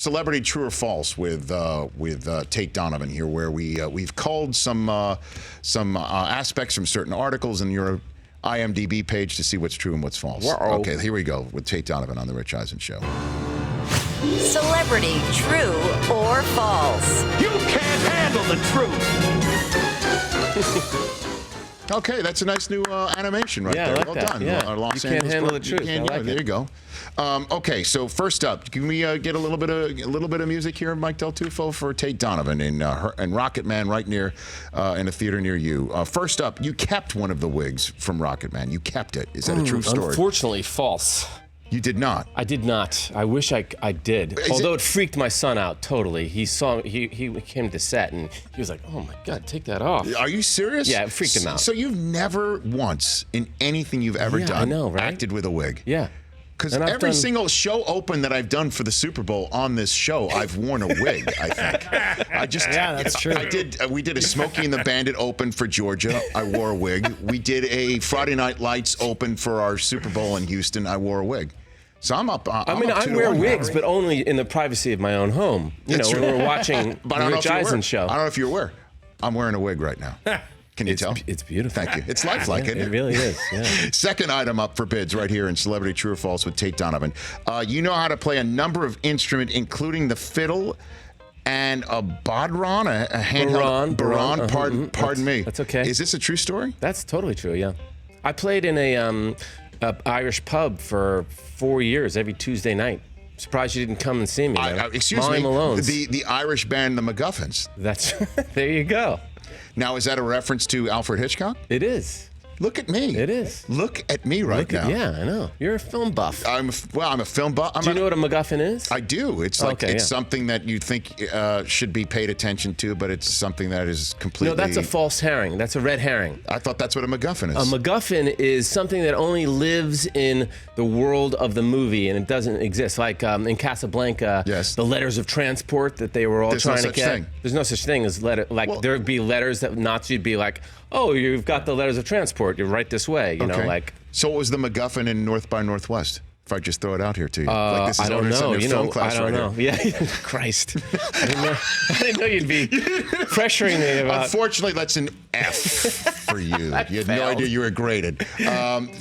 Celebrity True or False with Tate Donovan here, where we've culled some aspects from certain articles in your IMDb page to see what's true and what's false. Whoa. Okay, here we go with Tate Donovan on the Rich Eisen Show. Celebrity True or False? You can't handle the truth. Okay, that's a nice new animation right there. I like Well that. done. Yeah. Our Los You can't Angeles handle the truth. I like there it. you go. Okay, so first up, can we get a little bit of music here, Mike Del Tufo, for Tate Donovan in Rocket Man, right near in a theater near you. First up, you kept one of the wigs from Rocket Man. You kept it. Is that a true story? Unfortunately, false. You did not. I did not. I wish I did. Although it freaked my son out totally. He saw he came to set and he was like, "Oh my God, take that off." Are you serious? Yeah, it freaked him out. So you've never once in anything you've ever done I know, right? acted with a wig? Yeah. Because every single show open that I've done for the Super Bowl on this show, I've worn a wig, I think. That's true. We did a Smokey and the Bandit open for Georgia. I wore a wig. We did a Friday Night Lights open for our Super Bowl in Houston. I wore a wig. So I'm up. I wear wigs, but only in the privacy of my own home. When we're watching the Rich Eisen show. I don't know if you're aware. I'm wearing a wig right now. Can you tell? It's beautiful. Thank you. It's lifelike, isn't it? It really is. Yeah. Second item up for bids right here in Celebrity True or False with Tate Donovan. You know how to play a number of instruments, including the fiddle and a bodhran, a handheld Bodhran. Pardon me. That's okay. Is this a true story? That's totally true. Yeah. I played in a Irish pub for 4 years every Tuesday night. Surprised you didn't come and see me. Excuse Molly me. Malone's. The Irish band, the MacGuffins. That's there you go. Now, is that a reference to Alfred Hitchcock? It is. Look at me. It is. Look at me now. Yeah, I know. You're a film buff. I'm a film buff. Do you know what a MacGuffin is? I do. It's like something that you think should be paid attention to, but it's something that is completely. No, that's a false herring. That's a red herring. I thought that's what a MacGuffin is. A MacGuffin is something that only lives in the world of the movie, and it doesn't exist. Like in Casablanca, the letters of transport that they were all trying to get. There's no such thing as letter. Like there'd be letters that Nazis would be like, "Oh, you've got the letters of transport. You're right this way." You know, like. So what was the MacGuffin in North by Northwest? If I just throw it out here to you, like this is I don't know. Film class I don't know. Here. Yeah, Christ. I didn't know you'd be pressuring me about. Unfortunately, that's an F for you. You had no idea you were graded.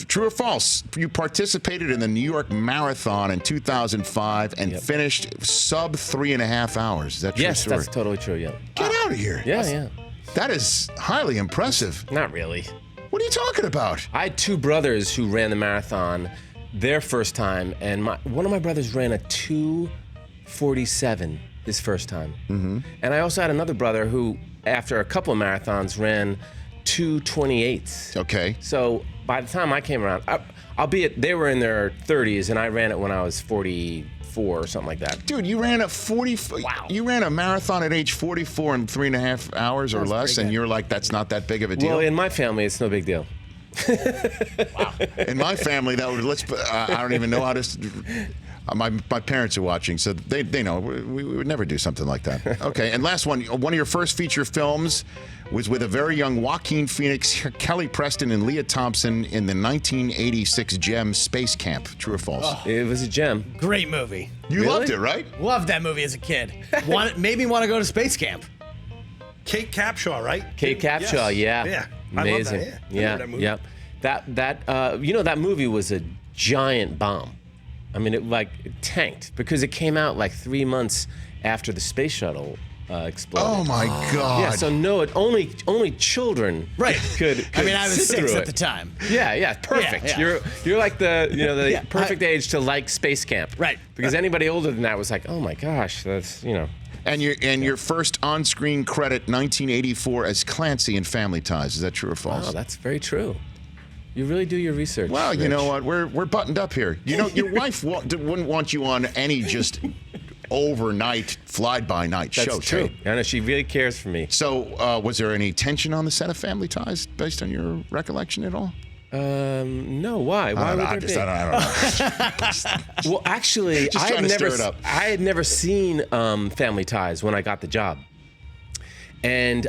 True or false? You participated in the New York Marathon in 2005 and finished sub 3.5 hours. Is that true? Yes, that's totally true. Yeah. Get out of here. Yeah. That is highly impressive. Not really. What are you talking about? I had two brothers who ran the marathon their first time, and one of my brothers ran a 2:47 his first time. Mm-hmm. And I also had another brother who, after a couple of marathons, ran 2:28. Okay. So by the time I came around, albeit they were in their 30s, and I ran it when I was 44 or something like that. Dude, you ran a You ran a marathon at age 44 in 3.5 hours or less, and you're like, that's not that big of a deal. Well, in my family, it's no big deal. Wow. In my family, that would I don't even know how to. My parents are watching, so they know we would never do something like that. Okay, and last one. One of your first feature films was with a very young Joaquin Phoenix, Kelly Preston, and Leah Thompson in the 1986 gem Space Camp. True or false? Oh, it was a gem. Great movie. You loved it, right? Loved that movie as a kid. Made me want to go to space camp. Kate Capshaw, right? Kate Capshaw, yeah. Amazing. I love that. Yeah. That that movie was a giant bomb. I mean, it tanked because it came out like 3 months after the space shuttle exploded. Oh my God! Yeah, so only children could I mean, I was sit 6 through at the time. Yeah, perfect. Yeah. You're like the perfect age to like space camp. Right. Because anybody older than that was like, oh my gosh, that's And your first on-screen credit, 1984, as Clancy in Family Ties. Is that true or false? Wow, that's very true. You really do your research. Well, Rich. you know what? We're buttoned up here. You know, your wife wouldn't want you on any just overnight, fly-by-night show. That's true. Tate. I know she really cares for me. So, was there any tension on the set of Family Ties, based on your recollection at all? No. Why? Why would there be? I don't know. Well, actually, Just I trying to stir it up. had never seen Family Ties when I got the job. And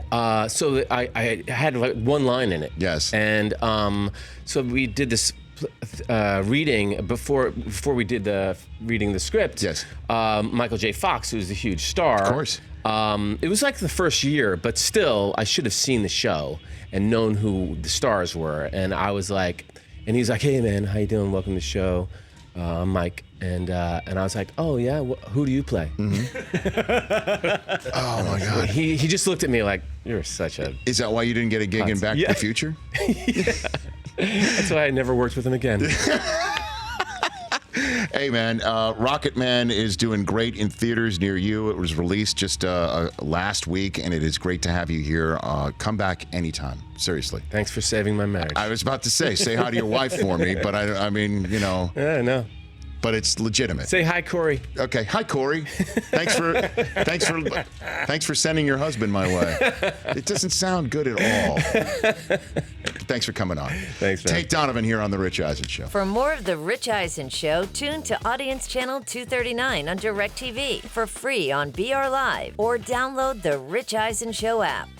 so I had like one line in it. Yes. And so we did this reading before we did the reading the script. Yes. Michael J. Fox, who's a huge star. Of course. It was like the first year, but still, I should have seen the show and known who the stars were. And I was like, and he's like, "Hey man, how you doing? Welcome to the show. I'm Mike." And I was like, "Oh yeah, who do you play?" Mm-hmm. Oh my God. He just looked at me like, "You're such a." Is that why you didn't get a gig in Back to the Future? Yeah. That's why I never worked with him again. Hey man, Rocket Man is doing great in theaters near you. It was released just last week, and it is great to have you here. Come back anytime. Seriously. Thanks for saving my marriage. I was about to say hi to your wife for me, but I mean, you know. Yeah, no. But it's legitimate. Say hi, Corey. Okay, hi, Corey. Thanks for sending your husband my way. It doesn't sound good at all. Thanks for coming on. Thanks, man. Tate Donovan here on the Rich Eisen Show. For more of The Rich Eisen Show, tune to Audience Channel 239 on DirecTV for free on BR Live or download the Rich Eisen Show app.